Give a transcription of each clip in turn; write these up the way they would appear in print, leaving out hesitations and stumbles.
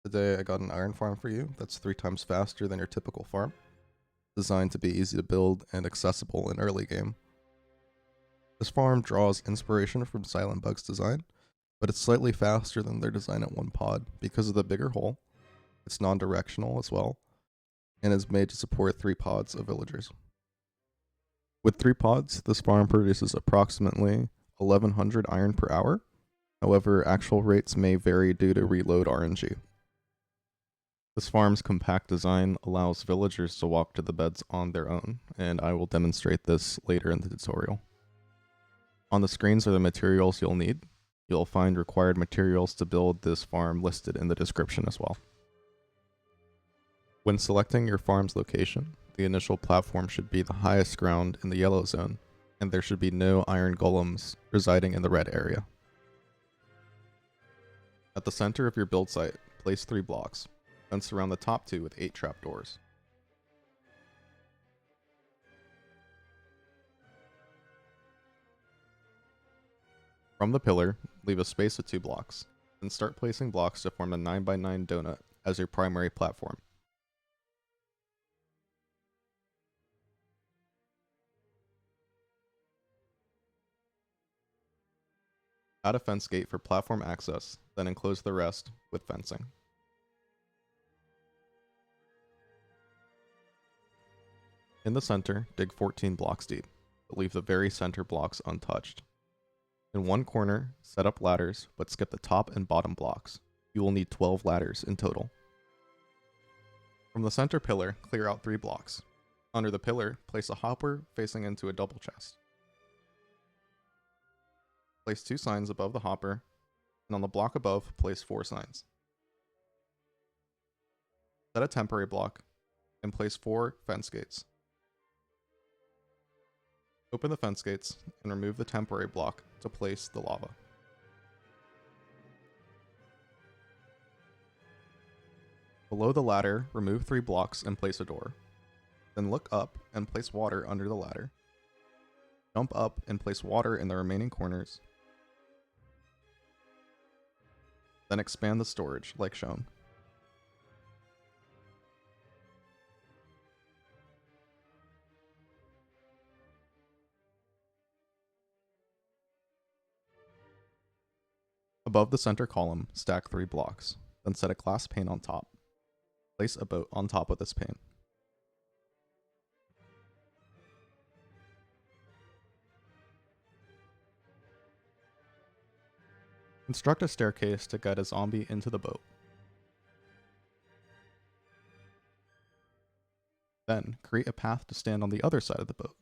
Today I got an iron farm for you that's 3 times faster than your typical farm, designed to be easy to build and accessible in early game. This farm draws inspiration from Silent Bug's design, but it's slightly faster than their design at one pod because of the bigger hole. It's non-directional as well, and is made to support 3 pods of villagers. With 3 pods, this farm produces approximately 1100 iron per hour. However, actual rates may vary due to reload RNG. This farm's compact design allows villagers to walk to the beds on their own, and I will demonstrate this later in the tutorial. On the screens are the materials you'll need. You'll find required materials to build this farm listed in the description as well. When selecting your farm's location, the initial platform should be the highest ground in the yellow zone, and there should be no iron golems residing in the red area. At the center of your build site, place 3 blocks, then surround the top 2 with 8 trapdoors. From the pillar, leave a space of 2 blocks, then start placing blocks to form a 9x9 donut as your primary platform. Add a fence gate for platform access, then enclose the rest with fencing. In the center, dig 14 blocks deep, but leave the very center blocks untouched. In one corner, set up ladders, but skip the top and bottom blocks. You will need 12 ladders in total. From the center pillar, clear out 3 blocks. Under the pillar, place a hopper facing into a double chest. Place 2 signs above the hopper, and on the block above, place 4 signs. Set a temporary block, and place 4 fence gates. Open the fence gates, and remove the temporary block to place the lava. Below the ladder, remove 3 blocks and place a door. Then look up and place water under the ladder. Jump up and place water in the remaining corners. Then expand the storage, like shown. Above the center column, stack 3 blocks, then set a glass pane on top. Place a boat on top of this pane. Construct a staircase to guide a zombie into the boat. Then, create a path to stand on the other side of the boat.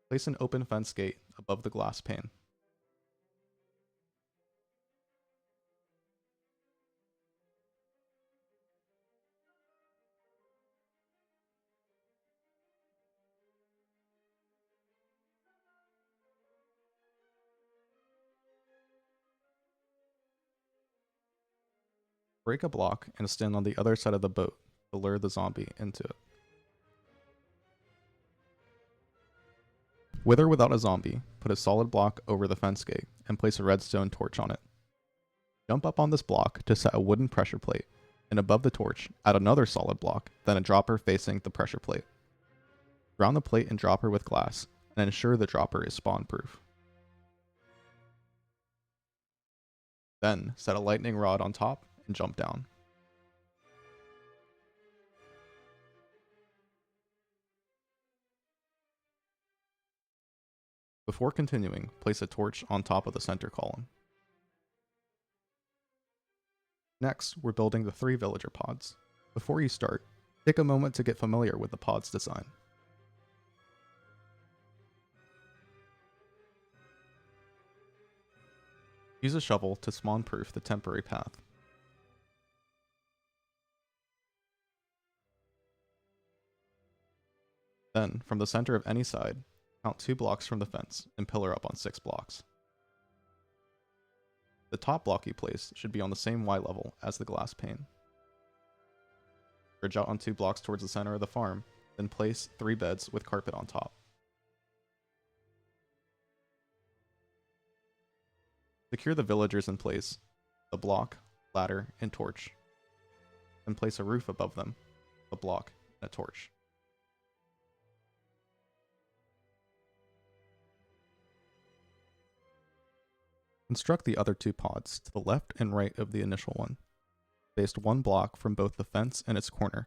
Place an open fence gate above the glass pane. Break a block and stand on the other side of the boat to lure the zombie into it. With or without a zombie, put a solid block over the fence gate and place a redstone torch on it. Jump up on this block to set a wooden pressure plate, and above the torch, add another solid block, then a dropper facing the pressure plate. Surround the plate and dropper with glass, and ensure the dropper is spawn-proof. Then, set a lightning rod on top and jump down. Before continuing, place a torch on top of the center column. Next, we're building the 3 villager pods. Before you start, take a moment to get familiar with the pod's design. Use a shovel to spawn-proof the temporary path. Then, from the center of any side, count 2 blocks from the fence and pillar up on 6 blocks. The top block you place should be on the same Y level as the glass pane. Bridge out on 2 blocks towards the center of the farm, then place 3 beds with carpet on top. Secure the villagers in place, a block, ladder, and torch. Then place a roof above them, a block, and a torch. Construct the other 2 pods to the left and right of the initial one, spaced 1 block from both the fence and its corner,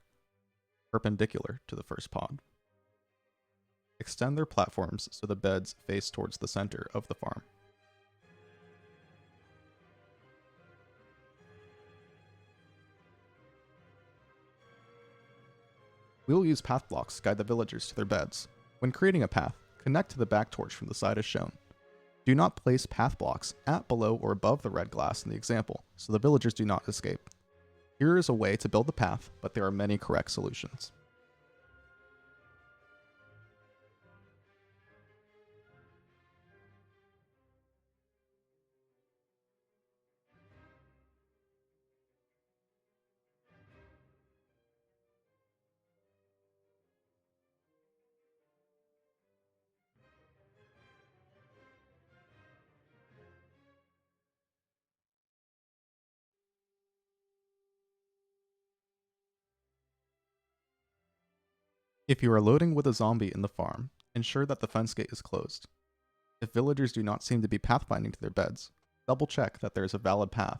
perpendicular to the first pod. Extend their platforms so the beds face towards the center of the farm. We will use path blocks to guide the villagers to their beds. When creating a path, connect to the back torch from the side as shown. Do not place path blocks at, below, or above the red glass in the example, so the villagers do not escape. Here is a way to build the path, but there are many correct solutions. If you are loading with a zombie in the farm, ensure that the fence gate is closed. If villagers do not seem to be pathfinding to their beds, double check that there is a valid path.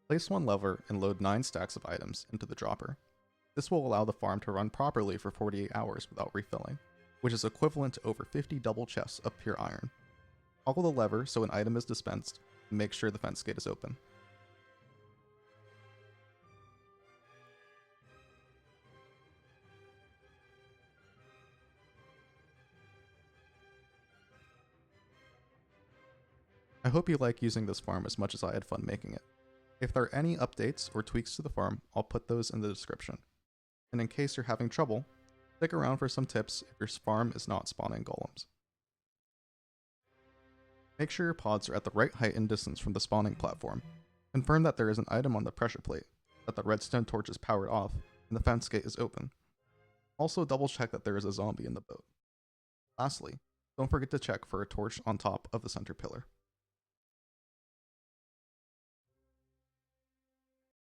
Place 1 lever and load 9 stacks of items into the dropper. This will allow the farm to run properly for 48 hours without refilling, which is equivalent to over 50 double chests of pure iron. Toggle the lever so an item is dispensed, and make sure the fence gate is open. I hope you like using this farm as much as I had fun making it. If there are any updates or tweaks to the farm, I'll put those in the description. And in case you're having trouble, stick around for some tips if your farm is not spawning golems. Make sure your pods are at the right height and distance from the spawning platform. Confirm that there is an item on the pressure plate, that the redstone torch is powered off, and the fence gate is open. Also double check that there is a zombie in the boat. Lastly, don't forget to check for a torch on top of the center pillar.